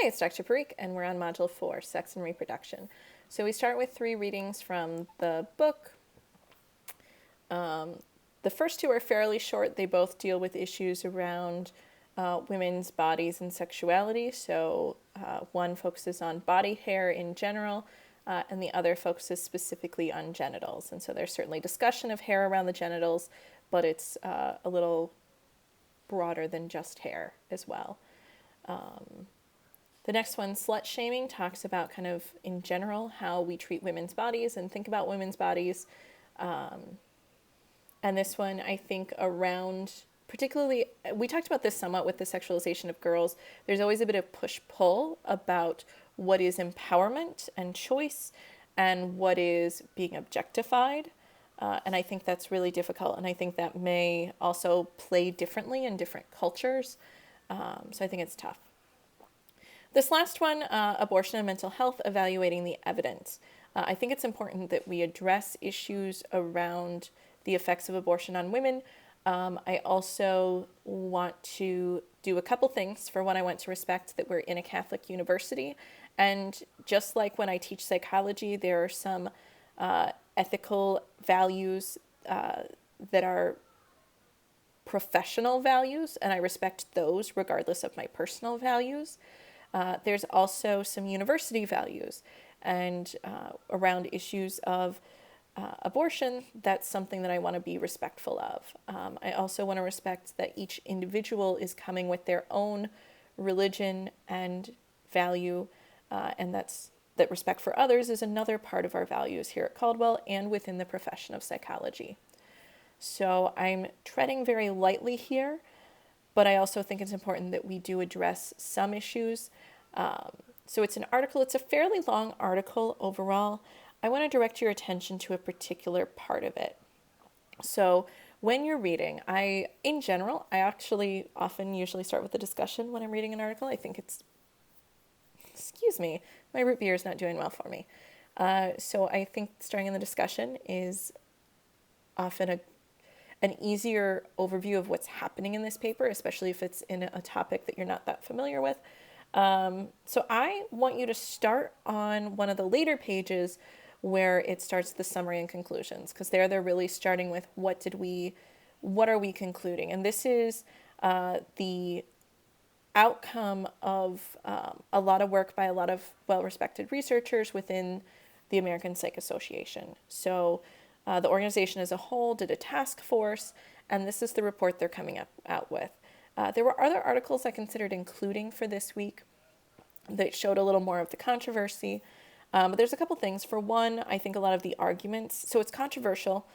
Hi, it's Dr. Parikh, and we're on Module 4, Sex and Reproduction. So we start with 3 readings from the book. The first 2 are fairly short. They both deal with issues around women's bodies and sexuality. So one focuses on body hair in general, and the other focuses specifically on genitals. And so there's certainly discussion of hair around the genitals, but it's a little broader than just hair as well. The next one, Slutshaming, talks about kind of in general how we treat women's bodies and think about women's bodies. And this one, I think around, particularly, we talked about this somewhat with the sexualization of girls. There's always a bit of push-pull about what is empowerment and choice and what is being objectified. And I think that's really difficult. And I think that may also play differently in different cultures. So I think it's tough. This last one, abortion and mental health, evaluating the evidence. I think it's important that we address issues around the effects of abortion on women. I also want to do a couple things. For one, I want to respect that we're in a Catholic university. And just like when I teach psychology, there are some ethical values that are professional values, and I respect those regardless of my personal values. There's also some university values, and around issues of abortion, that's something that I want to be respectful of. I also want to respect that each individual is coming with their own religion and value, and that respect for others is another part of our values here at Caldwell and within the profession of psychology. So I'm treading very lightly here, but I also think it's important that we do address some issues. So it's an article, it's a fairly long article overall. I want to direct your attention to a particular part of it. So when you're reading, in general, I actually often usually start with the discussion when I'm reading an article. I think excuse me, my root beer is not doing well for me. So I think starting in the discussion is often an easier overview of what's happening in this paper, especially if it's in a topic that you're not that familiar with. So I want you to start on one of the later pages where it starts the summary and conclusions, because they're really starting with what are we concluding? And this is the outcome of a lot of work by a lot of well-respected researchers within the American Psych Association. So the organization as a whole did a task force, and this is the report they're coming out with. There were other articles I considered including for this week that showed a little more of the controversy. But there's a couple things. For one, I think a lot of the arguments, so it's controversial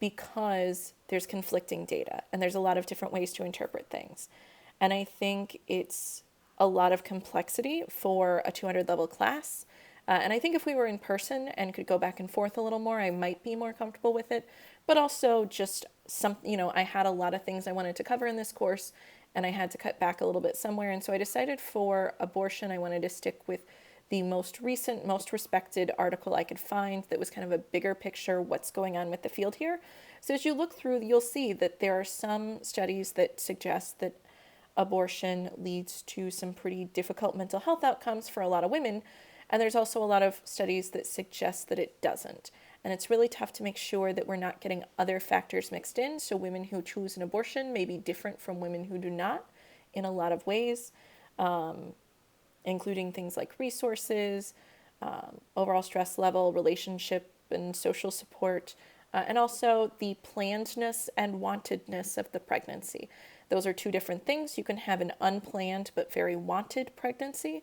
because there's conflicting data and there's a lot of different ways to interpret things. And I think it's a lot of complexity for a 200 level class. And I think if we were in person and could go back and forth a little more, I might be more comfortable with it. But also just I had a lot of things I wanted to cover in this course, and I had to cut back a little bit somewhere. And so I decided for abortion, I wanted to stick with the most recent, most respected article I could find that was kind of a bigger picture, what's going on with the field here. So as you look through, you'll see that there are some studies that suggest that abortion leads to some pretty difficult mental health outcomes for a lot of women. And there's also a lot of studies that suggest that it doesn't. And it's really tough to make sure that we're not getting other factors mixed in. So women who choose an abortion may be different from women who do not in a lot of ways, including things like resources, overall stress level, relationship and social support, and also the plannedness and wantedness of the pregnancy. Those are 2 different things. You can have an unplanned but very wanted pregnancy.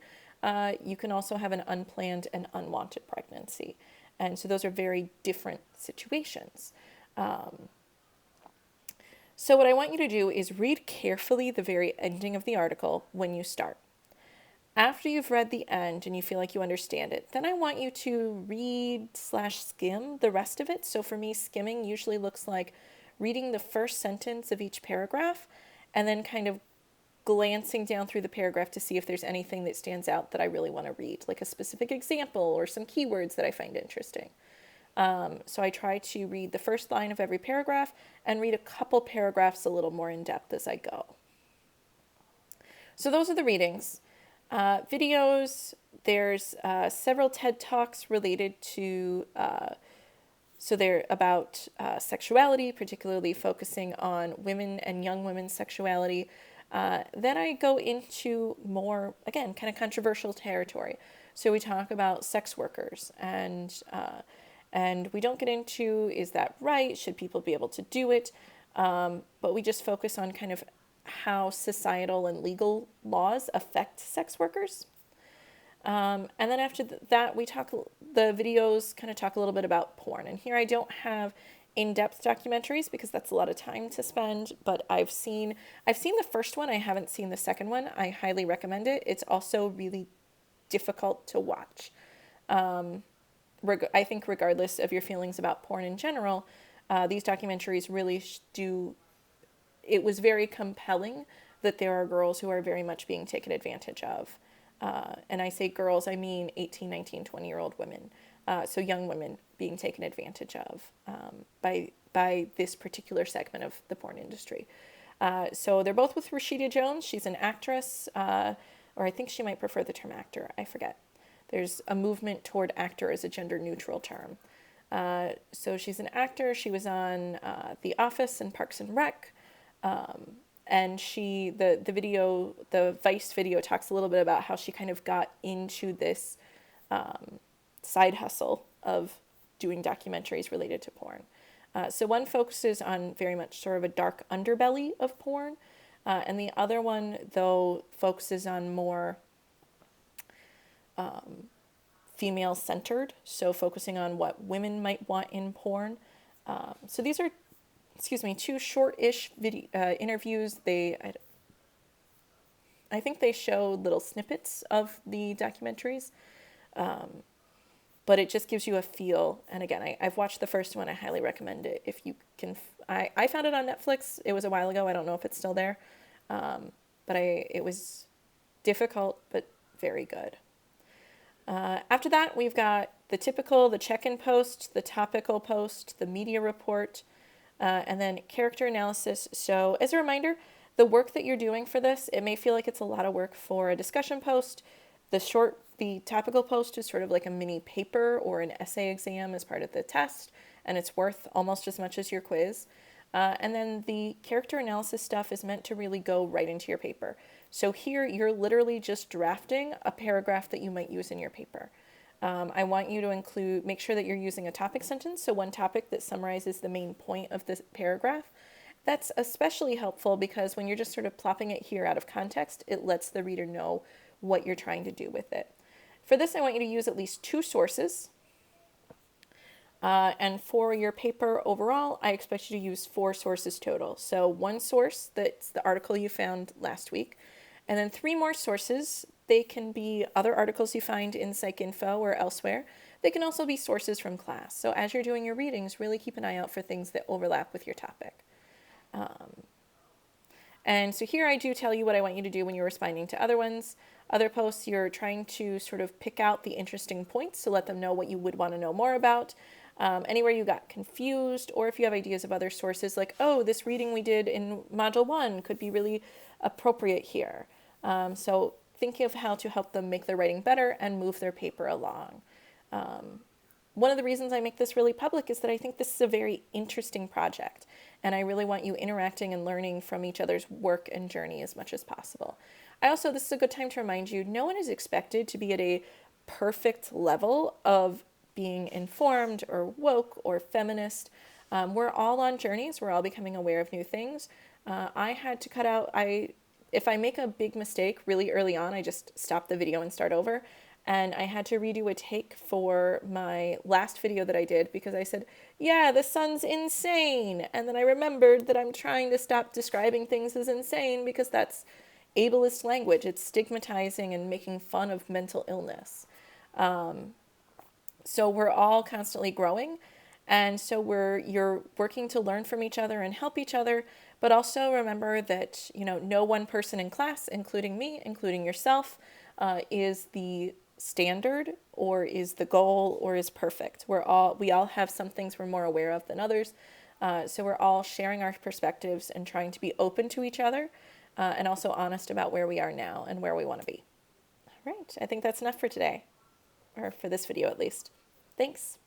You can also have an unplanned and unwanted pregnancy. And so those are very different situations. So what I want you to do is read carefully the very ending of the article when you start. After you've read the end and you feel like you understand it, then I want you to read/skim the rest of it. So for me, skimming usually looks like reading the first sentence of each paragraph and then kind of glancing down through the paragraph to see if there's anything that stands out that I really want to read, like a specific example or some keywords that I find interesting. So I try to read the first line of every paragraph and read a couple paragraphs a little more in depth as I go. So those are the readings. Videos, there's several TED Talks related to, so they're about sexuality, particularly focusing on women and young women's sexuality. Then I go into more, again, kind of controversial territory. So we talk about sex workers, and we don't get into, is that right? Should people be able to do it? But we just focus on kind of how societal and legal laws affect sex workers. And then after that, the videos kind of talk a little bit about porn. And here I don't have in-depth documentaries because that's a lot of time to spend, but I've seen the first one. I haven't seen the second one. I highly recommend it. It's also really difficult to watch. I think regardless of your feelings about porn in general, these documentaries really do. It was very compelling that there are girls who are very much being taken advantage of. And I say girls, I mean 18, 19, 20-year-old women. So young women being taken advantage of by this particular segment of the porn industry. So they're both with Rashida Jones. She's an actress, or I think she might prefer the term actor. I forget. There's a movement toward actor as a gender neutral term. So she's an actor. She was on The Office and Parks and Rec. And the Vice video talks a little bit about how she kind of got into this side hustle of doing documentaries related to porn. So one focuses on very much sort of a dark underbelly of porn, and the other one, though, focuses on more female-centered, so focusing on what women might want in porn. So these are, two short-ish interviews. I think they show little snippets of the documentaries, but it just gives you a feel. And again, I've watched the first one. I highly recommend it. If you can, I found it on Netflix. It was a while ago. I don't know if it's still there, but it was difficult, but very good. After that, we've got the check-in post, the topical post, the media report, and then character analysis. So as a reminder, the work that you're doing for this, it may feel like it's a lot of work for a discussion post. The topical post is sort of like a mini paper or an essay exam as part of the test, and it's worth almost as much as your quiz. And then the character analysis stuff is meant to really go right into your paper. So here you're literally just drafting a paragraph that you might use in your paper. I want you to make sure that you're using a topic sentence, so one topic that summarizes the main point of this paragraph. That's especially helpful because when you're just sort of plopping it here out of context, it lets the reader know what you're trying to do with it. For this, I want you to use at least 2 sources. And for your paper overall, I expect you to use 4 sources total. So 1 source, that's the article you found last week, and then 3 more sources. They can be other articles you find in PsycInfo or elsewhere. They can also be sources from class. So as you're doing your readings, really keep an eye out for things that overlap with your topic. And so here I do tell you what I want you to do when you're responding to other posts. You're trying to sort of pick out the interesting points to let them know what you would want to know more about. Anywhere you got confused, or if you have ideas of other sources like, oh, this reading we did in Module 1 could be really appropriate here. So think of how to help them make their writing better and move their paper along. One of the reasons I make this really public is that I think this is a very interesting project, and I really want you interacting and learning from each other's work and journey as much as possible. This is a good time to remind you, no one is expected to be at a perfect level of being informed or woke or feminist. We're all on journeys. We're all becoming aware of new things. I had to cut out, if I make a big mistake really early on, I just stop the video and start over. And I had to redo a take for my last video that I did because I said, yeah, the sun's insane. And then I remembered that I'm trying to stop describing things as insane because that's ableist language. It's stigmatizing and making fun of mental illness. So we're all constantly growing. And so you're working to learn from each other and help each other. But also remember that, no one person in class, including me, including yourself, is the standard or is the goal or is perfect. We all have some things we're more aware of than others. So we're all sharing our perspectives and trying to be open to each other and also honest about where we are now and where we want to be. Right. I think that's enough for today, or for this video at least. Thanks.